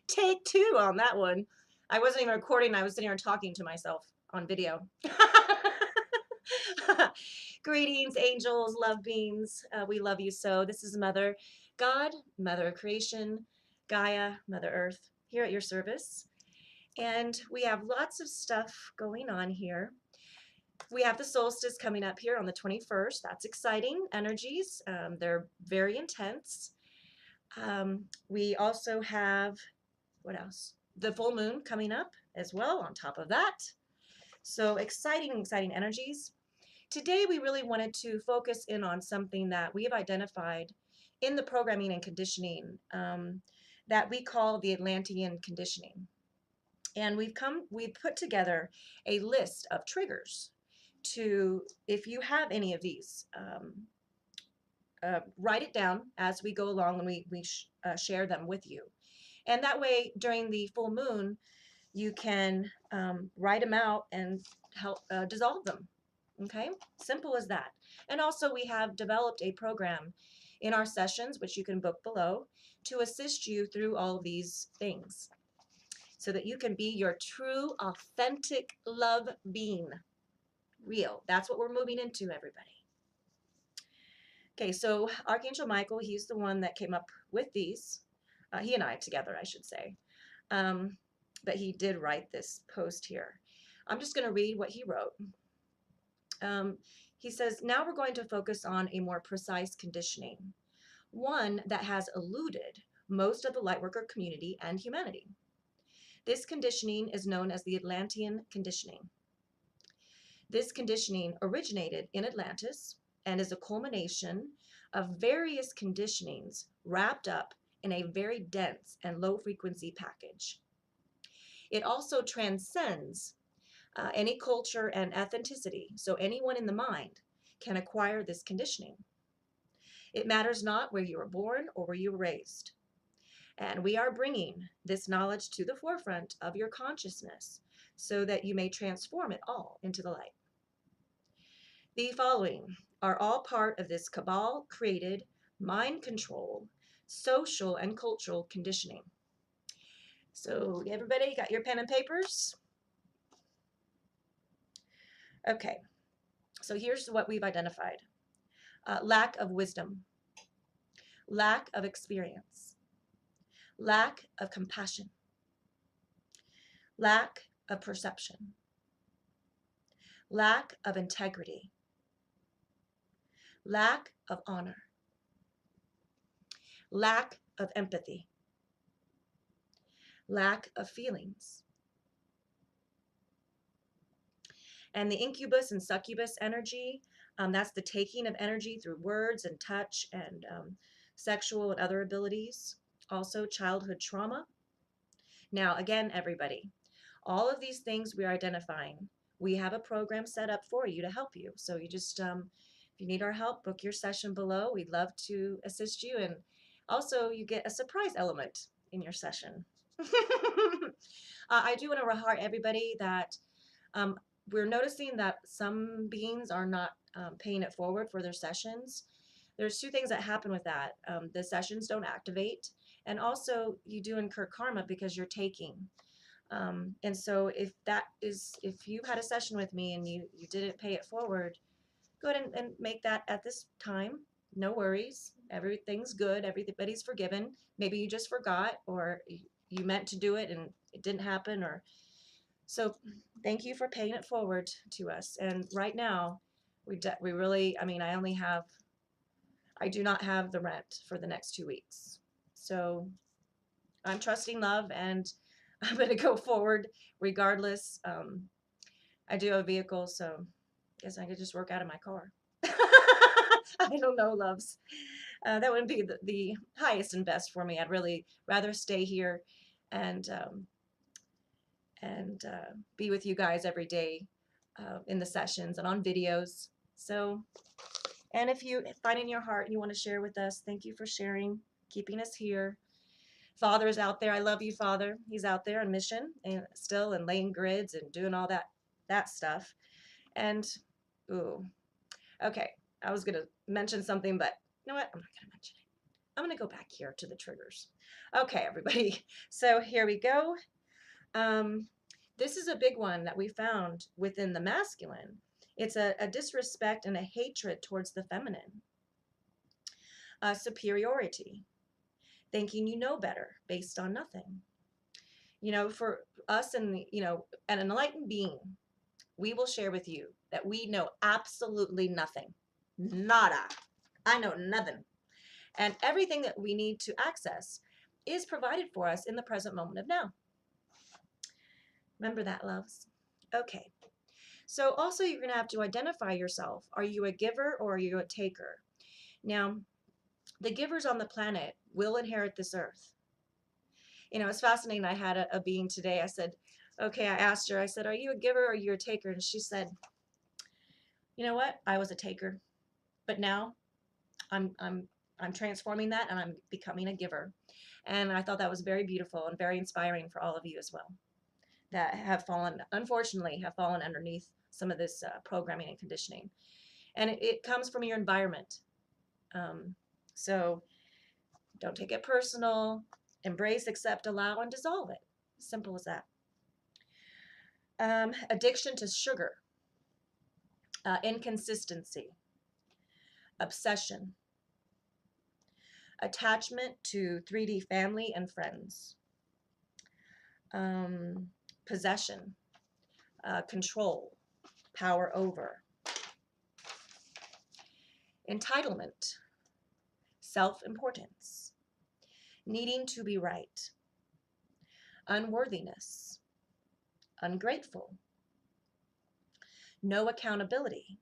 Take two on that one. I wasn't even recording. I was sitting here talking to myself on video. Greetings, angels, love beings. We love you so. This is Mother God, Mother of Creation, Gaia, Mother Earth, here at your service. And we have lots of stuff going on here. We have the solstice coming up here on the 21st. That's exciting energies. They're very intense. We also have, what else? The full moon coming up as well on top of that. So exciting, exciting energies. Today, we really wanted to focus in on something that we have identified in the programming and conditioning that we call the Atlantean conditioning. And we've put together a list of triggers to, if you have any of these, write it down as we go along and we share them with you. And that way, during the full moon, you can write them out and help dissolve them. Okay, simple as that. And also, we have developed a program in our sessions, which you can book below, to assist you through all of these things so that you can be your true, authentic love being. Real. That's what we're moving into, everybody. Okay, so Archangel Michael, he's the one that came up with these. He and I together, I should say. But he did write this post here. I'm just going to read what he wrote. He says, now we're going to focus on a more precise conditioning, one that has eluded most of the lightworker community and humanity. This conditioning is known as the Atlantean conditioning. This conditioning originated in Atlantis and is a culmination of various conditionings wrapped up in a very dense and low frequency package. It also transcends any culture and ethnicity, so anyone in the mind can acquire this conditioning. It matters not where you were born or where you were raised. And we are bringing this knowledge to the forefront of your consciousness so that you may transform it all into the light. The following are all part of this cabal created mind control, social and cultural conditioning. So everybody got your pen and papers? Okay, so here's what we've identified. Lack of wisdom, lack of experience, lack of compassion, lack of perception, lack of integrity, lack of honor, lack of empathy, lack of feelings. And the incubus and succubus energy, that's the taking of energy through words and touch and sexual and other abilities. Also childhood trauma. Now, again, everybody, all of these things we are identifying. We have a program set up for you to help you. So you just, if you need our help, book your session below. We'd love to assist you. And also you get a surprise element in your session. I do want to heart everybody that we're noticing that some beings are not paying it forward for their sessions. There's two things that happen with that. The sessions don't activate, and also you do incur karma because you're taking. And so if you had a session with me and you didn't pay it forward, go ahead and make that at this time. No worries. Everything's good. Everybody's forgiven. Maybe you just forgot, or you meant to do it and it didn't happen, or so thank you for paying it forward to us. And right now, we really, I mean, I do not have the rent for the next 2 weeks. So I'm trusting love and I'm going to go forward regardless. I do have a vehicle, so I guess I could just work out of my car. I don't know, loves. That wouldn't be the highest and best for me. I'd really rather stay here and be with you guys every day in the sessions and on videos. So, and if you find in your heart you want to share with us, thank you for sharing, keeping us here. Father's out there. I love you, Father. He's out there on mission and still and laying grids and doing all that stuff. And, ooh, okay. I was going to mention something, but you know what? I'm not going to mention it. I'm going to go back here to the triggers. Okay, everybody. So here we go. This is a big one that we found within the masculine. It's a disrespect and a hatred towards the feminine. Superiority, thinking you know better based on nothing. For us and, an enlightened being, we will share with you that we know absolutely nothing. Nada. I know nothing. And everything that we need to access is provided for us in the present moment of now. Remember that, loves? Okay. So also you're going to have to identify yourself. Are you a giver or are you a taker? Now, the givers on the planet will inherit this earth. It's fascinating. I had a being today. I said, okay, I asked her, I said, are you a giver or are you a taker? And she said, you know what? I was a taker, but now I'm transforming that and I'm becoming a giver. And I thought that was very beautiful and very inspiring for all of you as well that unfortunately have fallen underneath some of this programming and conditioning. And it comes from your environment. So don't take it personal. Embrace, accept, allow, and dissolve it. Simple as that. Addiction to sugar, inconsistency, obsession, attachment to 3D family and friends, possession, control, power over, entitlement, self-importance, needing to be right, unworthiness, ungrateful, no accountability,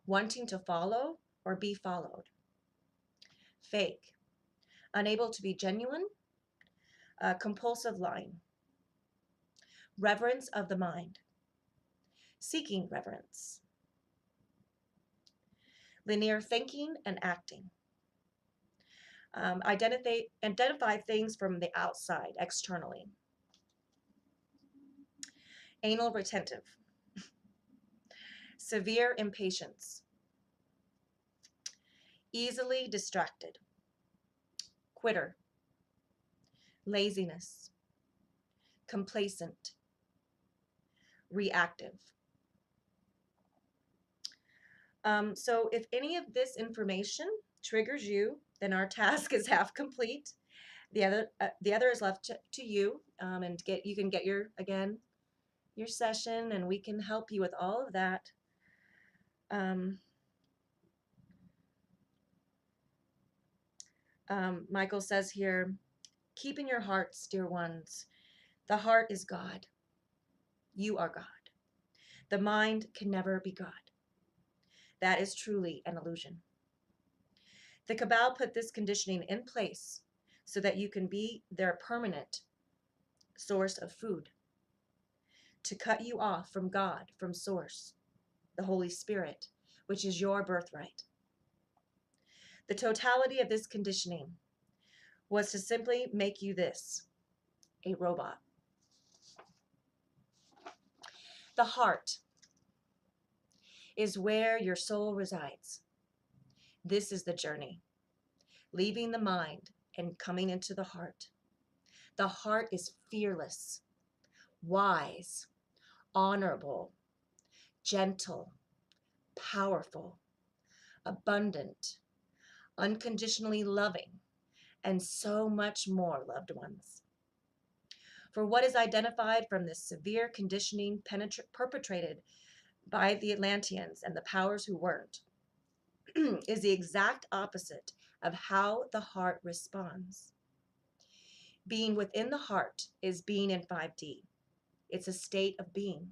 wanting to follow or be followed, fake, unable to be genuine, compulsive lying, reverence of the mind, seeking reverence, linear thinking and acting, identify things from the outside, externally, anal retentive, severe impatience, easily distracted, quitter, laziness, complacent, reactive. So if any of this information triggers you, then our task is half complete. The other is left to you, and you can get your session, and we can help you with all of that. Michael says here, keep in your hearts, dear ones. The heart is God. You are God. The mind can never be God. That is truly an illusion. The Cabal put this conditioning in place so that you can be their permanent source of food, to cut you off from God, from Source, the Holy Spirit, which is your birthright. The totality of this conditioning was to simply make you this, a robot. The heart is where your soul resides. This is the journey, leaving the mind and coming into the heart. The heart is fearless, wise, honorable, gentle, powerful, abundant, unconditionally loving, and so much more, loved ones. For what is identified from this severe conditioning perpetrated by the Atlanteans and the powers who weren't is the exact opposite of how the heart responds. Being within the heart is being in 5D. It's a state of being.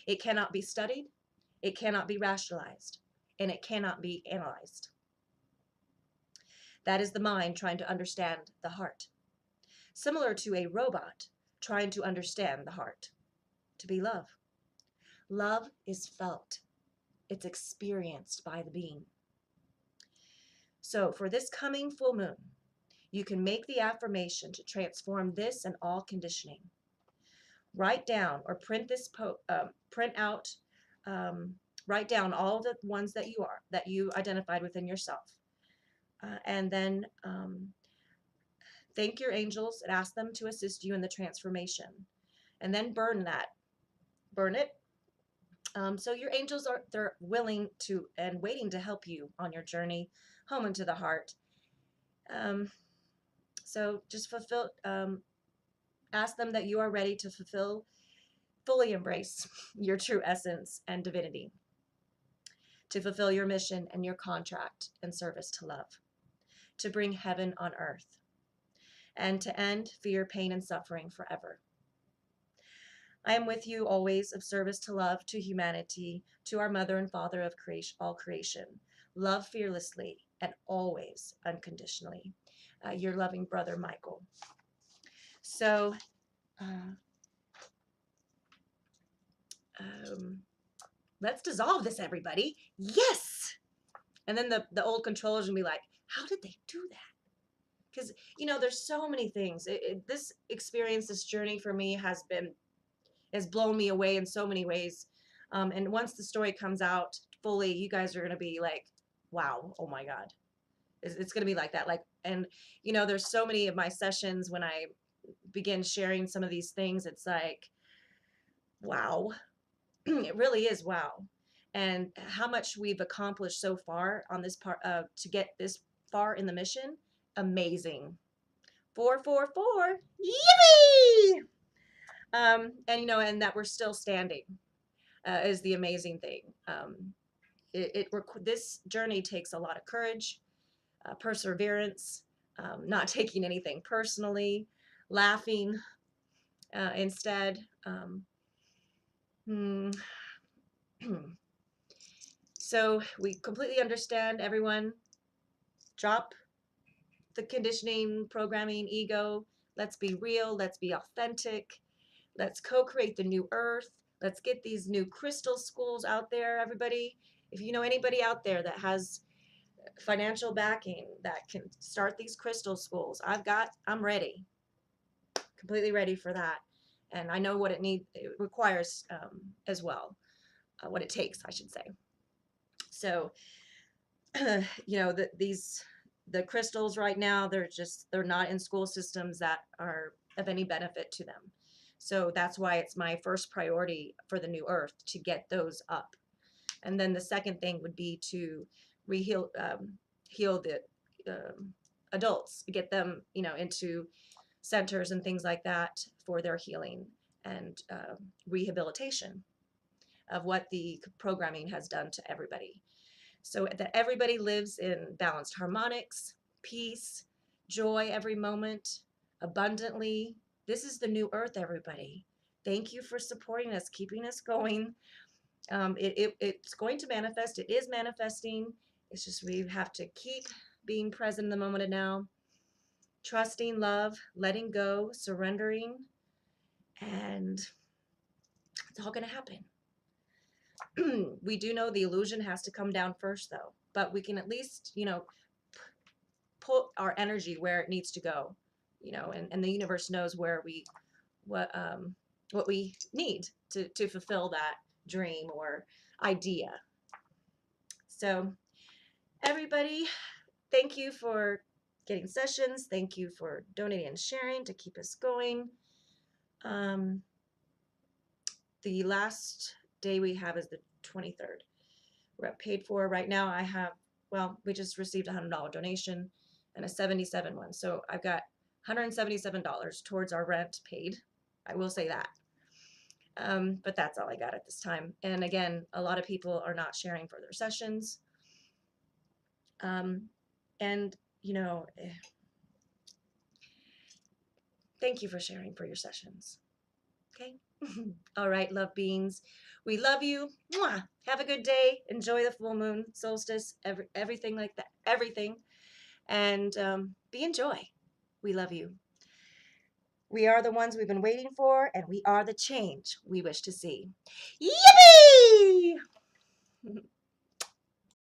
It cannot be studied, it cannot be rationalized, and it cannot be analyzed. That is the mind trying to understand the heart. Similar to a robot trying to understand the heart. To be love. Love is felt. It's experienced by the being. So for this coming full moon, you can make the affirmation to transform this and all conditioning. Write down or print this print out. Write down all the ones that you identified within yourself. And then thank your angels and ask them to assist you in the transformation. And then burn it. So your angels they're willing to and waiting to help you on your journey home into the heart. Um, so just ask them that you are ready to fully embrace your true essence and divinity, to fulfill your mission and your contract and service to love, to bring heaven on earth, and to end fear, pain, and suffering forever. I am with you always, of service to love, to humanity, to our mother and father of creation, all creation. Love fearlessly and always unconditionally. Your loving brother, Michael. So, uh, let's dissolve this, everybody. Yes! And then the old controllers will be like, how did they do that? Because, there's so many things. This experience, this journey for me has blown me away in so many ways. And once the story comes out fully, you guys are going to be like, wow, oh my God. It's going to be like that. And there's so many of my sessions when I begin sharing some of these things, it's like, wow, it really is wow. And how much we've accomplished so far on this part to get this far in the mission, amazing. 444, yippee! And that we're still standing is the amazing thing. This journey takes a lot of courage, perseverance, not taking anything personally, laughing instead. Hmm. So we completely understand, everyone. Drop the conditioning, programming, ego. Let's be real. Let's be authentic. Let's co-create the new earth. Let's get these new crystal schools out there, everybody. If you know anybody out there that has financial backing that can start these crystal schools, I'm ready. Completely ready for that. And I know what it requires as well, what it takes, I should say. So, the crystals right now, they're not in school systems that are of any benefit to them. So that's why it's my first priority for the new earth to get those up. And then the second thing would be to heal the adults, get them, into centers and things like that for their healing and rehabilitation of what the programming has done to everybody. So that everybody lives in balanced harmonics, peace, joy every moment, abundantly. This is the new earth, everybody. Thank you for supporting us, keeping us going. It's going to manifest. It is manifesting. It's just we have to keep being present in the moment of now, trusting, love, letting go, surrendering, and it's all going to happen. We do know the illusion has to come down first, though, but we can at least, put our energy where it needs to go, and the universe knows what we need to fulfill that dream or idea. So everybody, thank you for getting sessions. Thank you for donating and sharing to keep us going. The last day we have is the 23rd. We're at paid for right now. We just received a $100 donation and a $77 one. So I've got $177 towards our rent paid. I will say that. But that's all I got at this time. And again, a lot of people are not sharing for their sessions. And thank you for sharing for your sessions. Okay. All right, love beings. We love you. Mwah! Have a good day. Enjoy the full moon, solstice, everything like that. Everything. And be in joy. We love you. We are the ones we've been waiting for, and we are the change we wish to see. Yippee!